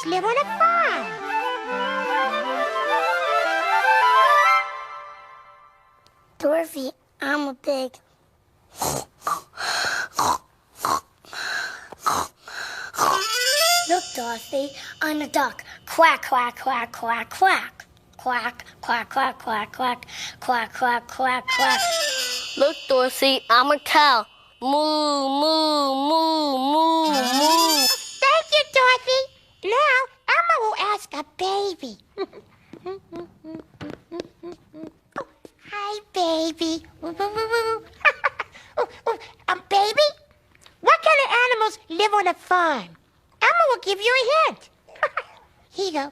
animals live on a farm? Dorothy, I'm a pig. Look, Dorothy, I'm a duck. Quack, quack, quack, quack, quack. Quack, quack, quack, quack, quack, quack, quack, quack, quack. Look, Dorothy, I'm a cow. Moo, moo, moo, moo, moo. Thank you, Dorothy. Now, Elmo will ask a baby. Oh, hi, baby. Baby, what kind of animals live on a farm? Elmo will give you a hint. Here you go.